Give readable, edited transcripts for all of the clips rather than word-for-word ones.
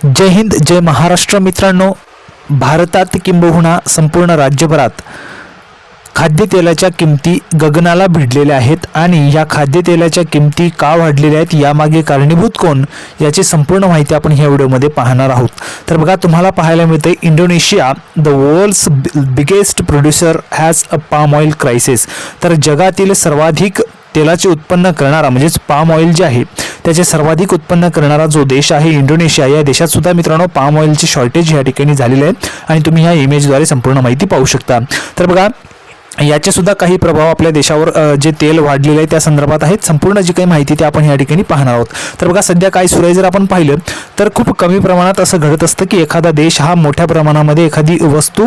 जय हिंद, जय महाराष्ट्र. मित्रांनो, भारतात किंबहुना संपूर्ण राज्यभरात खाद्यतेलाच्या किमती गगनाला भिडलेल्या आहेत आणि या खाद्यतेलाच्या किमती का वाढलेल्या आहेत, यामागे कारणीभूत कोण, याची संपूर्ण माहिती आपण ह्या व्हिडिओमध्ये पाहणार आहोत. तर बघा, तुम्हाला पाहायला मिळते Indonesia the world's biggest producer has a palm oil crisis. तर जगातील सर्वाधिक तेलाचे उत्पन्न करणारा म्हणजेच पाम ऑइल जे आहे त्याचे सर्वाधिक उत्पन्न करणारा जो देश आहे इंडोनेशिया, या देशात सुद्धा मित्रांनो पाम ऑइलची शॉर्टेज या ठिकाणी झालेली आहे आणि तुम्ही ह्या इमेजद्वारे संपूर्ण माहिती पाहू शकता. तर बघा, याचे सुद्धा काही प्रभाव आपल्या देशावर जे तेल वाढलेले आहे त्या संदर्भात आहेत. संपूर्ण जी काही माहिती ते आपण या ठिकाणी पाहणार आहोत. तर बघा, सध्या काय सुरू आहे जर आपण पाहिलं तर खूप कमी प्रमाणात असं घडत असतं की एखादा देश हा मोठ्या प्रमाणामध्ये एखादी वस्तू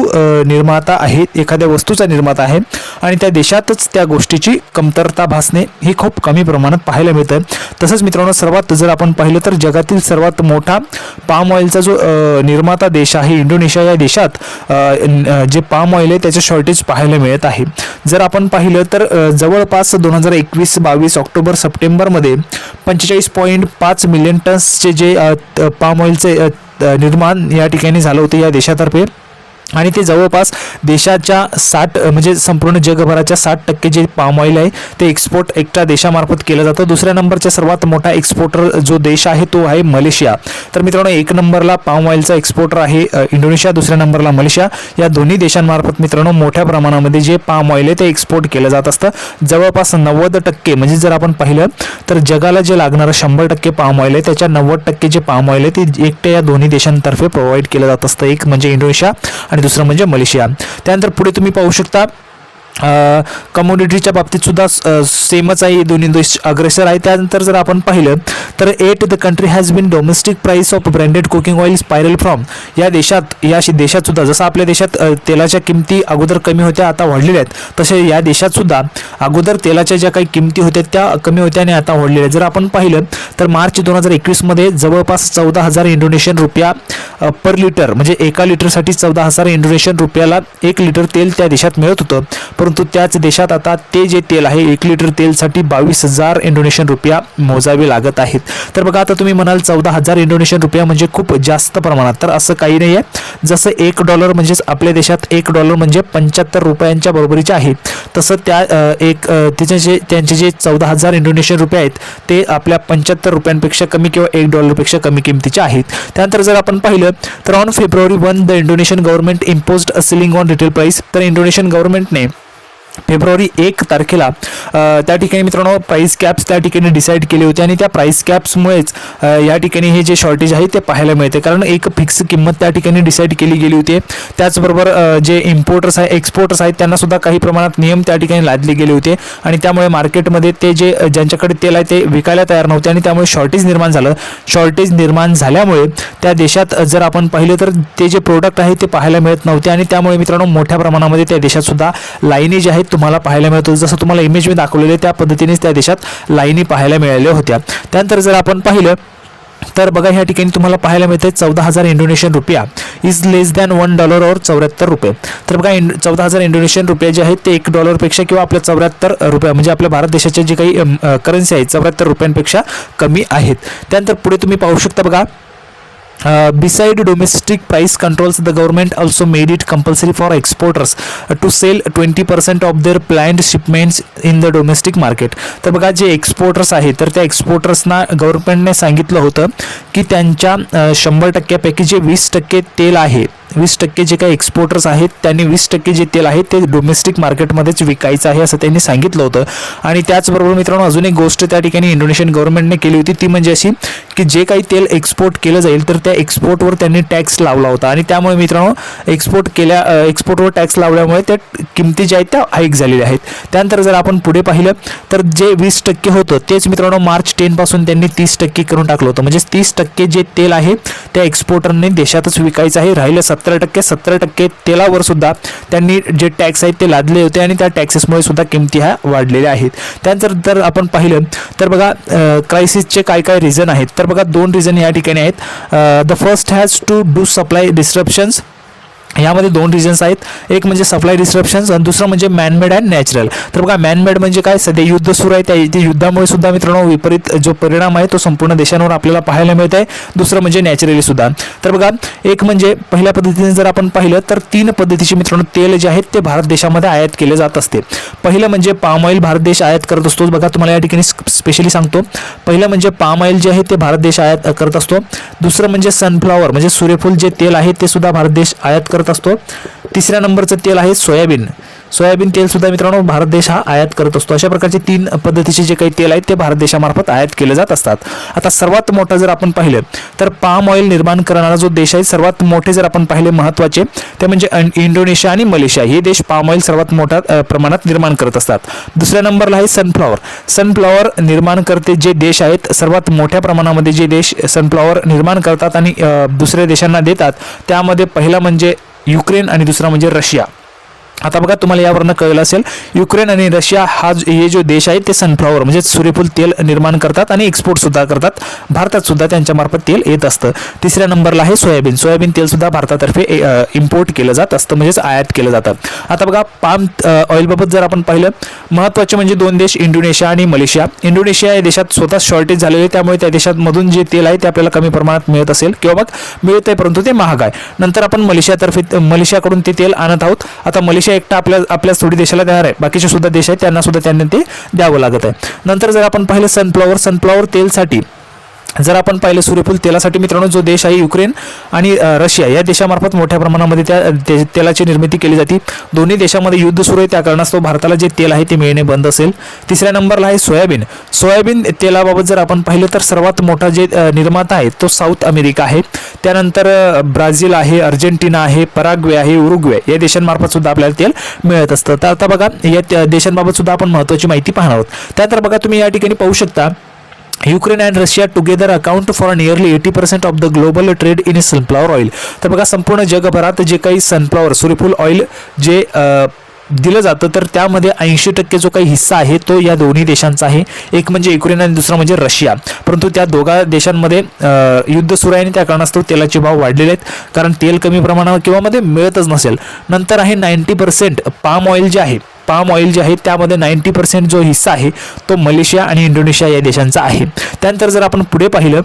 निर्माता आहे, एखाद्या वस्तूचा निर्माता आहे आणि त्या देशातच त्या गोष्टीची कमतरता भासणे ही खूप कमी प्रमाणात पाहायला मिळतं. तसंच मित्रांनो, सर्वात जर आपण पाहिलं तर जगातील सर्वात मोठा पाम ऑइलचा जो निर्माता देश आहे इंडोनेशिया, या देशात जे पाम ऑइल आहे त्याचे शॉर्टेज पाहायला मिळत आहे. जर आपण पाहिलं तर जवळपास 2021-22 ऑक्टोबर-सप्टेंबरमध्ये 45.5 मिलियन टन्सचे जे पाम ऑइलचे निर्माण या ठिकाणी झालं होतं या देशातर्फे आणि ते जवळपास देशाच्या 60 म्हणजे संपूर्ण जगभराच्या 60% जे पाम ऑइल आहे ते एक्सपोर्ट एकट्या देशामार्फत केलं जातं. दुसऱ्या नंबरचा सर्वात मोठा एक्सपोर्टर जो देश आहे तो आहे मलेशिया. तर मित्रांनो, एक नंबरला पाम ऑइलचा एक्सपोर्टर आहे इंडोनेशिया, दुसऱ्या नंबरला मलेशिया. या दोन्ही देशांमार्फत मित्रांनो मोठ्या प्रमाणामध्ये जे पाम ऑइल आहे ते एक्सपोर्ट केलं जात असतं. जवळपास 90% म्हणजे जर आपण पाहिलं तर जगाला जे लागणारं 100% पाम ऑइल आहे त्याच्या 90% जे पाम ऑइल आहे ते एकट्या या दोन्ही देशांतर्फे प्रोव्हाइड केलं जात असतं. एक म्हणजे इंडोनेशिया आणि दुसरं म्हणजे मलेशिया. त्यानंतर पुढे तुम्ही पाहू शकता कमोडिटीच्या बाबतीत सुद्धा सेमच आहे, दोन्ही देश अग्रेसर आहे. त्यानंतर जर आपण पाहिलं तर the country has been domestic price of branded cooking oil spiral from. या देशात सुद्धा जसं आपल्या देशात तेलाच्या किमती अगोदर कमी होत्या आता वाढलेल्या आहेत, तसे या देशात सुद्धा अगोदर तेलाच्या ज्या काही किमती होत्या त्या कमी होत्या आणि आता वाढलेल्या आहेत. जर आपण पाहिलं तर मार्च 2021 मध्ये जवळपास 14,000 इंडोनेशियन रुपया पर लिटर, म्हणजे एका लिटरसाठी 14,000 इंडोनेशियन रुपयाला 1 लिटर तेल त्या देशात मिळत होतं. परंतु त्याच देशात आता ते जे तेल आहे 1 लिटर तेलसाठी 22,000 इंडोनेशियन रुपया मोजावे लागत आहेत. तर बघा, आता तुम्ही म्हणाल 14,000 इंडोनेशियन रुपया म्हणजे खूप जास्त प्रमाणात, तर असं काही नाही आहे. जसं $1 म्हणजेच आपल्या देशात $1 म्हणजे 75 रुपयांच्या बरोबरीचे आहे, तसं त्यांचे जे 14,000 इंडोनेशियन रुपये आहेत ते आपल्या 75 रुपयांपेक्षा कमी किंवा $1पेक्षा कमी किमतीचे आहेत. त्यानंतर जर आपण पाहिलं तर on February 1 the Indonesian government imposed a ceiling on retail price. तर इंडोनेशियन गव्हर्नमेंटने फेब्रुवारी 1 तारखेला त्या ठिकाणी मित्रांनो प्राइस कॅप्स त्या ठिकाणी डिसाईड केले होते आणि त्या प्राइस कॅप्समुळेच या ठिकाणी हे जे शॉर्टेज आहे ते पाहायला मिळते, कारण एक फिक्स किंमत त्या ठिकाणी डिसाईड केली गेली होती. त्याचबरोबर जे इम्पोर्टर्स आहे एक्सपोर्टर्स आहेत त्यांना सुद्धा काही प्रमाणात नियम त्या ठिकाणी लादले गेले होते आणि त्यामुळे मार्केटमध्ये ते जे ज्यांच्याकडे तेल आहे ते विकायला तयार नव्हते आणि त्यामुळे शॉर्टेज निर्माण झालं. शॉर्टेज निर्माण झाल्यामुळे त्या देशात जर आपण पाहिलं तर ते जे प्रोडक्ट आहे ते पाहायला मिळत नव्हते आणि त्यामुळे मित्रांनो मोठ्या प्रमाणामध्ये त्या देशात सुद्धा लाईनी जे आहेत तुम्हाला पाहायला मिळतो. जसं तुम्हाला इमेज मी दाखवलेले त्या पद्धतीनेच त्या देशात लाईनी पाहायला मिळाल्या होत्या. त्यानंतर जर आपण पाहिलं तर बघा, ह्या ठिकाणी तुम्हाला पाहायला मिळते 14,000 Indonesian rupiah is less than $1 और 74 रुपये. तर बघा, 14,000 इंडोनेशियन रुपये जे आहेत ते $1 किंवा आपल्या 74 रुपये म्हणजे आपल्या भारत देशाच्या जे काही करन्सी आहेत 74 रुपयांपेक्षा कमी आहेत. त्यानंतर पुढे तुम्ही पाहू शकता बघा, beside domestic price controls, the government also made it compulsory for exporters to sell 20% of their planned shipments in the domestic market. तर बघा, जे एक्सपोर्टर्स आहेत तर त्या एक्सपोर्टर्सना गव्हर्नमेंटने सांगितलं होतं की त्यांच्या 100%पैकी जे 20% तेल आहे, 20% जे काही एक्सपोर्टर्स आहेत त्यांनी 20% जे तेल आहे ते डोमेस्टिक मार्केटमध्येच विकायचं आहे असं त्यांनी सांगितलं होतं. आणि त्याचबरोबर मित्रांनो अजून एक गोष्ट त्या ठिकाणी इंडोनेशियन गव्हर्नमेंटने केली होती, ती म्हणजे अशी की जे काही तेल एक्सपोर्ट केलं जाईल तर त्या एक्सपोर्टवर त्यांनी टॅक्स लावला होता आणि त्यामुळे मित्रांनो एक्सपोर्टवर टॅक्स लावल्यामुळे त्या किमती ज्या आहेत त्या हाईक झालेल्या आहेत. त्यानंतर जर आपण पुढे पाहिलं तर जे 20% होतं तेच मित्रांनो मार्च 10 पासून त्यांनी 30% करून टाकलं होतं. म्हणजे 30% जे तेल आहे त्या एक्सपोर्टरने देशातच विकायचं आहे. राहिलं 70% तेलावर सुद्धा त्यांनी जे टॅक्स आहेत ते लादले होते आणि त्या टॅक्सेसमुळे सुद्धा किमती ह्या वाढलेल्या आहेत. त्यानंतर जर आपण पाहिलं तर बघा, क्रायसिसचे काय काय रिझन आहेत. तर बघा, 2 रिझन या ठिकाणी आहेत. The first has to do supply disruptions यामध्ये दोन रिझन्स आहेत, एक म्हणजे सप्लाय डिस्ट्रप्शन्स आणि दुसरं म्हणजे मॅनमेड अँड नॅचरल. तर बघा मॅनमेड म्हणजे काय, सध्या युद्ध सुरू आहे, त्या युद्धामुळे सुद्धा मित्रांनो विपरीत जो परिणाम आहे तो संपूर्ण देशांवर आपल्याला पाहायला मिळत आहे. दुसरं म्हणजे नॅचरली सुद्धा. तर बघा एक म्हणजे पहिल्या पद्धतीने जर आपण पाहिलं तर 3 पद्धतीचे मित्रांनो तेल जे आहेत ते भारत देशामध्ये आयात केले जात असते. पहिलं म्हणजे पाम ऑइल भारत देश आयात करत असतो. बघा तुम्हाला या ठिकाणी स्पेशली सांगतो, पहिलं म्हणजे पाम ऑइल जे आहे ते भारत देश आयात करत असतो. दुसरं म्हणजे सनफ्लॉवर म्हणजे सूर्यफूल जे तेल आहे ते सुद्धा भारत देश आयात करत असतो. तिसऱ्या नंबरचं तेल आहे सोयाबीन तेल सुद्धा मित्रांनो भारत देश हा आयात करत असतो. अशा प्रकारचे 3 पद्धतीचे जे काही तेल आहेत ते भारत देशामार्फत आयात केले जात असतात. आता सर्वात मोठा जर आपण पाहिलं तर पाम ऑइल निर्माण करणारा जो देश आहे सर्वात मोठे जर आपण पाहिले महत्त्वाचे ते म्हणजे इंडोनेशिया आणि मलेशिया हे देश पाम ऑइल सर्वात मोठ्या प्रमाणात निर्माण करत असतात. दुसऱ्या नंबरला आहे सनफ्लॉवर निर्माण करते जे देश आहेत सर्वात मोठ्या प्रमाणामध्ये जे देश सनफ्लॉवर निर्माण करतात आणि दुसऱ्या देशांना देतात त्यामध्ये पहिला म्हणजे युक्रेन आणि दुसरा म्हणजे रशिया. आता बघा तुम्हाला यावरनं कळलं असेल युक्रेन आणि रशिया हे जो देश आहेत ते सनफ्लॉवर म्हणजे सूर्यफूल तेल निर्माण करतात आणि एक्सपोर्ट सुद्धा करतात. भारतात सुद्धा त्यांच्यामार्फत तेल येत असतं. तिसऱ्या नंबरला आहे सोयाबीन तेल सुद्धा भारतातर्फे इम्पोर्ट केलं जात असतं म्हणजेच आयात केलं जातं. आता बघा पाम ऑइलबाबत जर आपण पाहिलं महत्त्वाचे म्हणजे 2 देश इंडोनेशिया आणि मलेशिया. इंडोनेशिया या देशात स्वतः शॉर्टेज झालेले त्यामुळे त्या देशांमधून जे तेल आहे ते आपल्याला कमी प्रमाणात मिळत असेल किंवा मग मिळत आहे परंतु ते महाग आहे. नंतर आपण मलेशियाकडून ते तेल आणत आहोत. आता मलेशिया एकटा आपल्या थोडी देशाला देणार आहे, बाकीचे सुद्धा देश आहेत त्यांना सुद्धा त्यांनी ते द्यावं लागत आहे. नंतर जर आपण पाहिलं सनफ्लॉवर तेलसाठी जर आपण पाहिलं सूर्यफूल तेलासाठी मित्रांनो जो देश आहे युक्रेन आणि रशिया या देशामार्फत मोठ्या प्रमाणामध्ये त्या तेलाची निर्मिती केली जाते. दोन्ही देशामध्ये युद्ध सुरू आहे त्या कारणास्तव भारताला जे तेल आहे ते मिळणे बंद असेल. तिसऱ्या नंबरला आहे सोयाबीन तेलाबाबत जर आपण पाहिलं तर सर्वात मोठा जे निर्माता आहे तो साऊथ अमेरिका आहे. त्यानंतर ब्राझील आहे, अर्जेंटिना आहे, पराग्वे आहे, उरुग्वे या देशांमार्फत सुद्धा आपल्याला तेल मिळत असतं. तर आता बघा या देशांबाबत सुद्धा आपण महत्त्वाची माहिती पाहणार आहोत. त्यानंतर बघा तुम्ही या ठिकाणी पाहू शकता Ukraine and Russia together account for nearly 80% of the global trade in sunflower oil. तर बघा संपूर्ण जगभरात जे काही सनफ्लॉवर सूर्यफूल ऑइल जे दिलं जातं तर त्यामध्ये 80% जो काही हिस्सा आहे तो या दोन्ही देशांचा आहे. एक म्हणजे युक्रेन आणि दुसरा म्हणजे रशिया. परंतु त्या दोघा देशांमध्ये युद्ध सुरू आहे आणि त्या कारणास्तव तेलाचे भाव वाढलेले आहेत कारण तेल कमी प्रमाणावर किंवा मध्ये मिळतच नसेल. नंतर आहे 90% पाम ऑइल जे आहे त्यामध्ये 90% जो हिस्सा आहे तो मलेशिया आणि इंडोनेशिया या देशांचा आहे. त्यानंतर जर आपण पुढे पाहिलं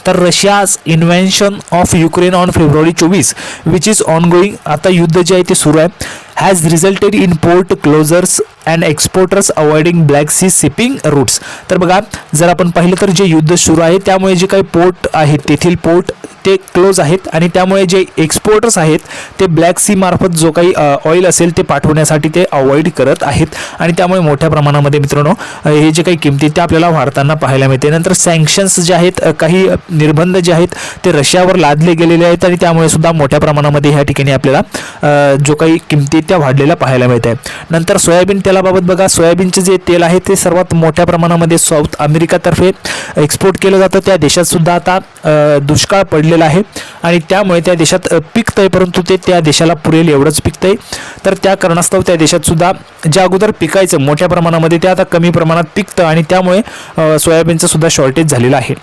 तर Russia's invention of Ukraine on February 24 which is ongoing. आता युद्ध जे आहे ते सुरू आहे has resulted in port closures and exporters avoiding Black Sea shipping routes. तर बघा जर आपण पाहिलं तर जे युद्ध सुरू आहे त्यामुळे जे काही पोर्ट आहेत तेथील पोर्ट ते क्लोज आहेत आणि त्यामुळे जे एक्सपोर्टर्स आहेत ते ब्लॅक सी मार्फत जो काही ऑइल असेल ते पाठवण्यासाठी ते अवॉइड करत आहेत आणि त्यामुळे मोठ्या प्रमाणामध्ये मित्रांनो हे जे काही किमती ते आपल्याला वाढताना पाहायला मिळते. नंतर सँक्शन्स जे आहेत काही निर्बंध जे आहेत ते रशियावर लादले गेलेले आहेत आणि त्यामुळे सुद्धा मोठ्या प्रमाणामध्ये ह्या ठिकाणी आपल्याला जो काही किमती त्या वाढलेल्या पाहायला मिळत आहे. नंतर सोयाबीन तेलाबाबत बघा सोयाबीनचे जे तेल आहे ते सर्वात मोठ्या प्रमाणामध्ये साऊथ अमेरिकातर्फे एक्सपोर्ट केलं जातं. त्या देशात सुद्धा आता दुष्काळ पडलेला आहे आणि त्यामुळे त्या देशात पिकतंय परंतु ते त्या देशाला पुरेल एवढंच पिकतंय. तर त्या कारणास्तव त्या देशात सुद्धा ज्या अगोदर पिकायचं मोठ्या प्रमाणामध्ये ते आता कमी प्रमाणात पिकतं आणि त्यामुळे सोयाबीनचं सुद्धा शॉर्टेज झालेलं आहे.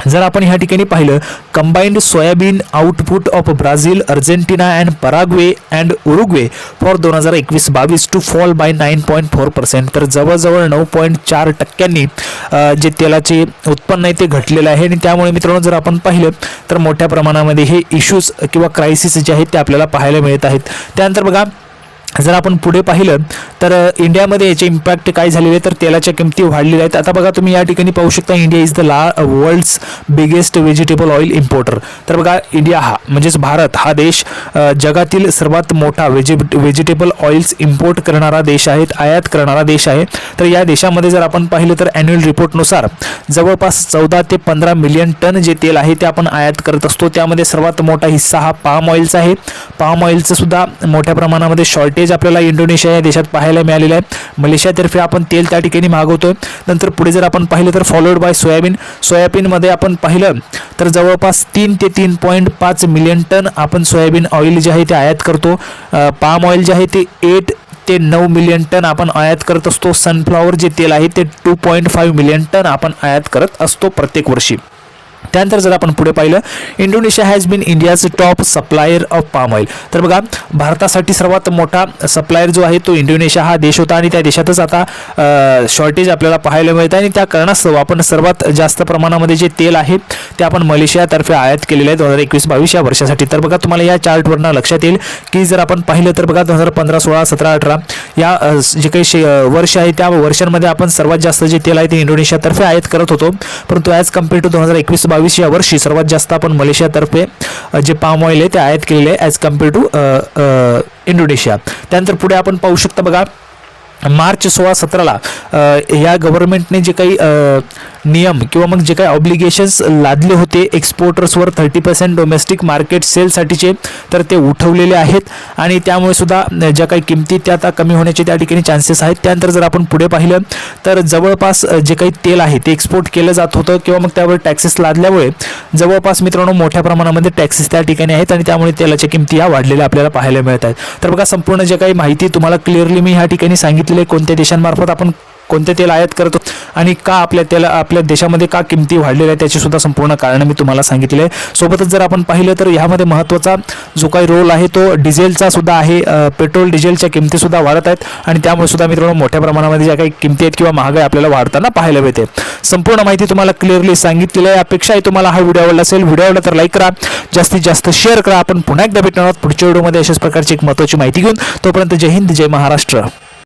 जर आपण ह्या ठिकाणी पाहिलं combined soybean output of Brazil, Argentina and Paraguay and Uruguay for 2021-22 to fall by 9.4%. तर जवळजवळ 9.4% जे तेलाचे उत्पन्न आहे ते घटलेलं आहे आणि त्यामुळे मित्रांनो जर आपण पाहिलं तर मोठ्या प्रमाणामध्ये हे इश्यूज किंवा क्रायसिस जे आहेत ते आपल्याला पाहायला मिळत आहेत. त्यानंतर बघा जर आपण पुढे पाहिलं तर इंडियामध्ये याचे इम्पॅक्ट काय झालेले तर तेलाच्या किमती वाढलेल्या आहेत. आता बघा तुम्ही या ठिकाणी पाहू शकता India is the world's biggest vegetable oil importer. तर बघा इंडिया हा म्हणजेच भारत हा देश जगातील सर्वात मोठा व्हेजिटेबल ऑइल्स इम्पोर्ट करणारा देश आहे, आयात करणारा देश आहे. तर या देशामध्ये जर आपण पाहिलं तर ॲन्युअल रिपोर्टनुसार जवळपास 14 ते 15 मिलियन टन जे तेल आहे ते आपण आयात करत असतो. त्यामध्ये सर्वात मोठा हिस्सा हा पाम ऑइलचा आहे. पाम ऑइलचं सुद्धा मोठ्या प्रमाणामध्ये शॉर्टेज आपल्याला इंडोनेशिया या देशात पाहायला मिळालेलं आहे. मलेशियातर्फे आपण तेल त्या ठिकाणी मागवतोय. नंतर पुढे जर आपण पाहिलं तर फॉलोड बाय सोयाबीनमध्ये आपण पाहिलं तर जवळपास 3 ते 3.5 मिलियन टन आपण सोयाबीन ऑइल जे आहे ते आयात करतो. पाम ऑइल जे आहे ते 8 ते 9 मिलियन टन आपण आयात करत असतो. सनफ्लॉवर जे तेल आहे ते 2.5 मिलियन टन आपण आयात करत असतो प्रत्येक वर्षी. त्यानंतर जर आपण पुढे पाहिलं, Indonesia has been India's top supplier of palm oil. तर बघा, भारतासाठी सर्वात मोठा सप्लायर जो आहे तो इंडोनेशिया हा देश होता आणि त्या देशातच आता शॉर्टेज आपल्याला पाहायला मिळतं आणि त्या कारणास्तव आपण सर्वात जास्त प्रमाणामध्ये जे तेल आहे ते आपण मलेशियातर्फे आयात केलेले आहे 2021-22 या वर्षासाठी. तर बघा, तुम्हाला या चार्टवरनं लक्षात येईल की जर आपण पाहिलं तर बघा 2015, 16, 17, 18 या जे काही वर्ष आहे त्या वर्षांमध्ये आपण सर्वात जास्त जे तेल आहे ते इंडोनेशियातर्फे आयात करत होतो, परंतु ॲज कम्पेअर टू 2021-22 या वर्षी सर्वात जास्त आपण मलेशियातर्फे जे पाम ऑइल आहे ते आयात केलेले आहे ॲज कम्पेअर टू इंडोनेशिया. त्यानंतर पुढे आपण पाहू शकता बघा, मार्च 16-17ला या गव्हर्नमेंटने जे काही नियम किंवा मग जे काही ऑब्लिगेशन्स लादले होते एक्सपोर्टर्सवर 30% डोमेस्टिक मार्केट सेलसाठीचे, तर ते उठवलेले आहेत आणि त्यामुळे सुद्धा ज्या काही किमती त्या आता कमी होण्याचे त्या ठिकाणी चान्सेस आहेत. त्यानंतर जर आपण पुढे पाहिलं तर जवळपास जे काही तेल आहे ते एक्सपोर्ट केलं जात होतं किंवा मग त्यावर टॅक्सेस लादल्यामुळे जवळपास मित्रांनो मोठ्या प्रमाणामध्ये टॅक्सेस त्या ठिकाणी आहेत आणि त्यामुळे तेलाच्या किमती या वाढलेल्या आपल्याला पाहायला मिळत आहेत. तर बघा, संपूर्ण जे काही माहिती तुम्हाला क्लिअरली मी ह्या ठिकाणी सांगितलेली आहे, कोणत्या देशांमार्फत आपण कोणते तेल आयात करतो आणि का आपल्या देशामध्ये का किमती वाढलेल्या आहेत त्याची सुद्धा संपूर्ण कारण मी तुम्हाला सांगितले आहे. सोबतच जर आपण पाहिलं तर ह्यामध्ये महत्त्वाचा जो काही रोल आहे तो डिझेलचा सुद्धा आहे. पेट्रोल डिझेलच्या किमती सुद्धा वाढत आहेत आणि त्यामुळे सुद्धा मित्रांनो मोठ्या प्रमाणामध्ये ज्या काही किमती आहेत किंवा महागाई आपल्याला वाढताना पाहायला मिळते. संपूर्ण माहिती तुम्हाला क्लिअरली सांगितलेली आहे. अपेक्षा आहे तुम्हाला हा व्हिडिओ आवडला असेल. व्हिडिओ आवडला तर लाईक करा, जास्तीत जास्त शेअर करा. आपण पुन्हा एकदा भेटणार आहोत पुढच्या व्हिडिओमध्ये अशाच प्रकारची एक महत्त्वाची माहिती घेऊन. तोपर्यंत जय हिंद, जय महाराष्ट्र.